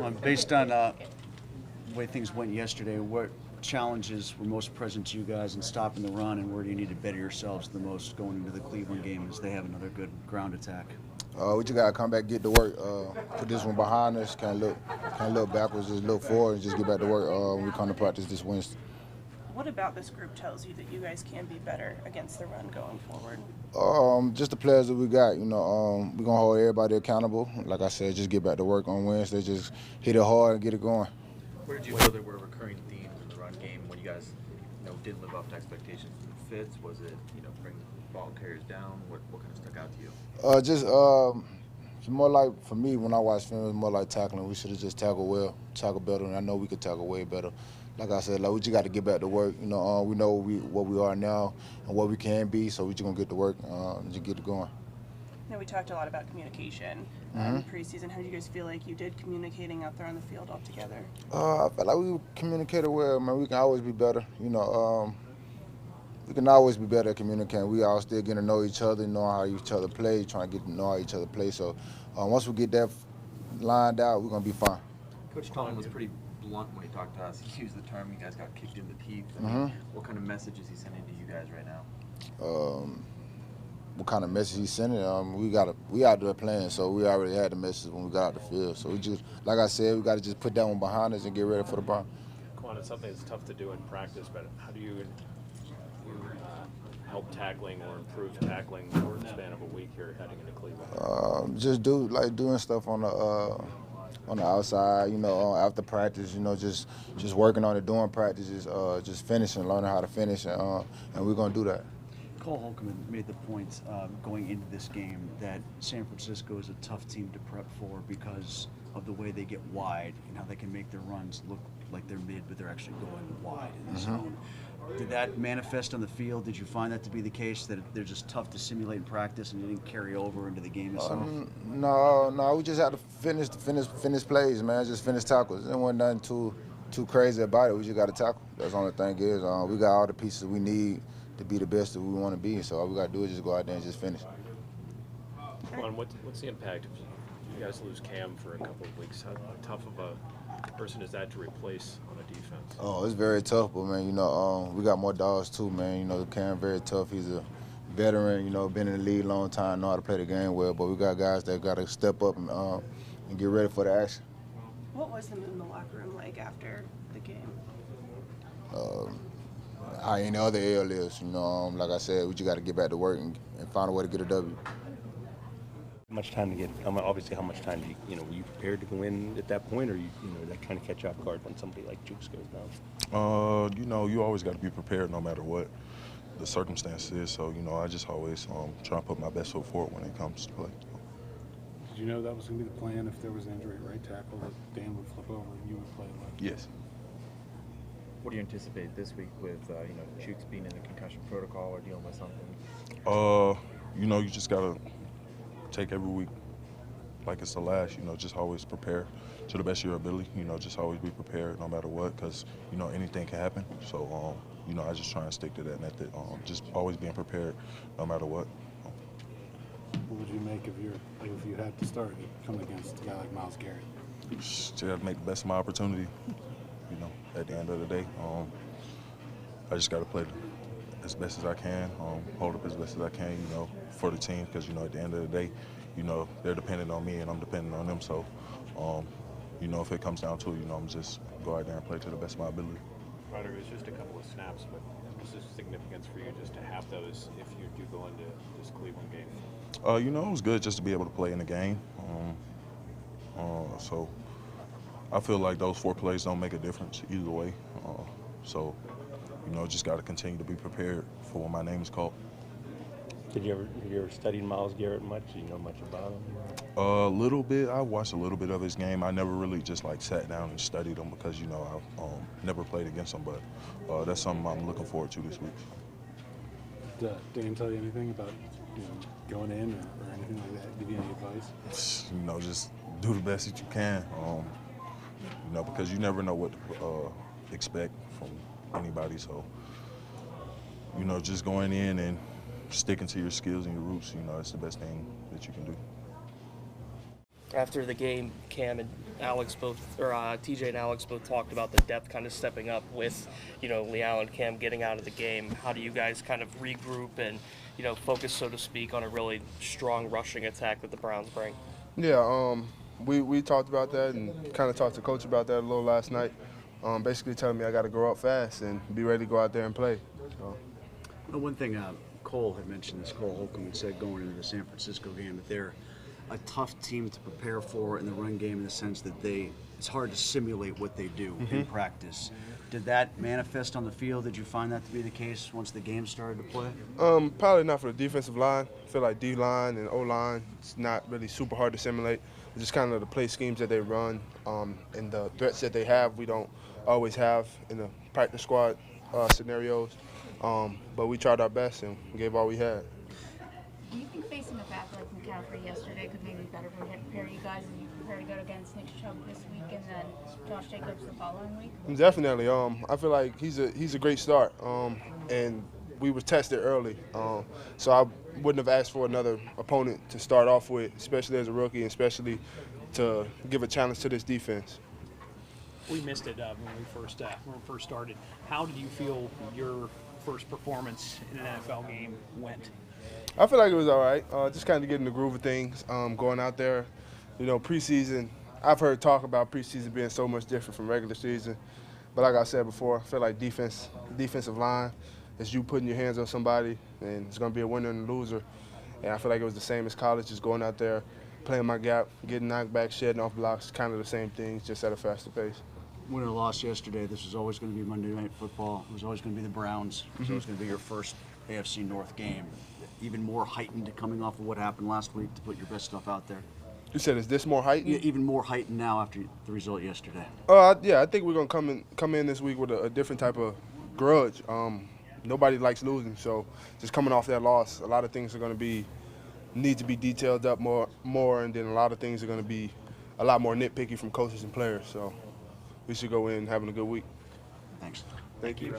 Well, based on the way things went yesterday, what challenges were most present to you guys in stopping the run, and where do you need to better yourselves the most going into the Cleveland game as they have another good ground attack? We just gotta come back, get to work, put this one behind us. Can't look backwards, just look forward, and just get back to work when we come to practice this Wednesday. What about this group tells you that you guys can be better against the run going forward? Just the players that we got. We're gonna hold everybody accountable. Like I said, just get back to work on Wednesday. Just hit it hard and get it going. Where did you feel there were recurring themes in the run game when you guys, didn't live up to expectations? Fits? Was it, bring ball carriers down? What kind of stuck out to you? It's more like, for me, when I watch film, it's more like tackling. We should have just tackled well, tackled better, and I know we could tackle way better. Like I said, we just got to get back to work. We know what we are now and what we can be, so we just going to get to work and just get it going. Now, we talked a lot about communication in preseason. How do you guys feel like you did communicating out there on the field all together? I felt like we communicated well, man. We can always be better. We can always be better at communicating. We all still getting to know each other, know how each other play, trying to get to know how each other play. So once we get that lined out, we're going to be fine. Coach Tomlin was pretty blunt when he talked to us. He used the term you guys got kicked in the teeth. I mean, what kind of message is he sending to you guys right now? What kind of message he's sending? We out there playing, so we already had the message when we got out the field. So we just, like I said, we got to just put that one behind us and get ready for the Bron. Kwon, it's something that's tough to do in practice, but how do you help tackling or improve tackling over the span of a week here heading into Cleveland? Just doing stuff on the outside, after practice, just working on it, doing practices, just finishing, learning how to finish, and we're gonna do that. Cole Holcomb made the point going into this game that San Francisco is a tough team to prep for because of the way they get wide and how they can make their runs look like they're mid, but they're actually going wide in the zone. Did that manifest on the field? Did you find that to be the case, that they're just tough to simulate in practice and it didn't carry over into the game itself? No, we just had to finish plays, man, just finish tackles. There wasn't nothing too crazy about it. We just got to tackle. That's the only thing is we got all the pieces we need to be the best that we want to be. So all we got to do is just go out there and just finish. Kwon, what's the impact if you guys lose Cam for a couple of weeks? How tough of a person is that to replace on a defense? Oh, it's very tough, but man, we got more dogs too, man. Cam very tough. He's a veteran, been in the league a long time, know how to play the game well. But we got guys that got to step up and get ready for the action. What was the mood in the locker room like after the game? How any other L is, like I said, we just got to get back to work and find a way to get a W. How much time to get? Obviously, how much time do you? Were you prepared to go in at that point, or that kind of catch you off guard when somebody like Jukes goes down? You always got to be prepared no matter what the circumstance is. So, I just always try to put my best foot forward when it comes to play. Did you know that was going to be the plan if there was an injury at right tackle, that Dan would flip over and you would play left? Yes. What do you anticipate this week with, Chooks being in the concussion protocol or dealing with something? You just got to take every week like it's the last, just always prepare to the best of your ability, just always be prepared no matter what, because, anything can happen. So, I just try and stick to that method, just always being prepared no matter what. What would you make if you had to start coming against a guy like Myles Garrett? Just got to make the best of my opportunity, at the end of the day. I just got to play as best as I can, hold up as best as I can, for the team, because, at the end of the day, they're dependent on me and I'm dependent on them. So, if it comes down to it, I'm just go out there and play to the best of my ability. Broderick, it was just a couple of snaps, but what's the significance for you just to have those if you do go into this Cleveland game? It was good just to be able to play in the game. So I feel like those 4 plays don't make a difference either way. Just got to continue to be prepared for when my name is called. Have you ever studied Myles Garrett much? Do you know much about him? A little bit. I watched a little bit of his game. I never really just sat down and studied him because I've never played against him. But that's something I'm looking forward to this week. Did Dan tell you anything about going in or anything like that? Give you any advice? Just do the best that you can. Because you never know what to expect from anybody. So, just going in and sticking to your skills and your roots, that's the best thing that you can do. After the game, Cam and Alex both, or TJ and Alex both talked about the depth kind of stepping up with, Leal and Cam getting out of the game. How do you guys kind of regroup and, focus, so to speak, on a really strong rushing attack that the Browns bring? Yeah, we talked about that and kind of talked to Coach about that a little last night. Basically telling me I got to grow up fast and be ready to go out there and play. So. Well, one thing Cole had mentioned, this Cole Holcomb had said going into the San Francisco game, that they're a tough team to prepare for in the run game in the sense that it's hard to simulate what they do in practice. Did that manifest on the field? Did you find that to be the case once the game started to play? Probably not for the defensive line. I feel like D-line and O-line, it's not really super hard to simulate. It's just kind of the play schemes that they run and the threats that they have we don't always have in the practice squad scenarios. But we tried our best and gave all we had. Do you think facing a back like McCaffrey yesterday could maybe better prepare you guys as you prepare to go against Nick Chubb this week and then Josh Jacobs the following week? Definitely. I feel like he's a great start, and we were tested early. So I wouldn't have asked for another opponent to start off with, especially as a rookie, and especially to give a challenge to this defense. We missed it when we first started. How did you feel your first performance in an NFL game went? I feel like it was all right. Just kind of getting the groove of things, going out there. Preseason, I've heard talk about preseason being so much different from regular season. But like I said before, I feel like defensive line is you putting your hands on somebody, and it's going to be a winner and a loser. And I feel like it was the same as college, just going out there, playing my gap, getting knocked back, shedding off blocks, kind of the same things, just at a faster pace. Win or loss yesterday, this was always going to be Monday Night Football. It was always going to be the Browns. It was always going to be your first AFC North game. Even more heightened coming off of what happened last week to put your best stuff out there. You said, is this more heightened? Yeah, even more heightened now after the result yesterday. Yeah, I think we're gonna come in this week with a different type of grudge. Nobody likes losing, so just coming off that loss, a lot of things are gonna need to be detailed up more, and then a lot of things are gonna be a lot more nitpicky from coaches and players. So we should go in having a good week. Thanks. Thank you.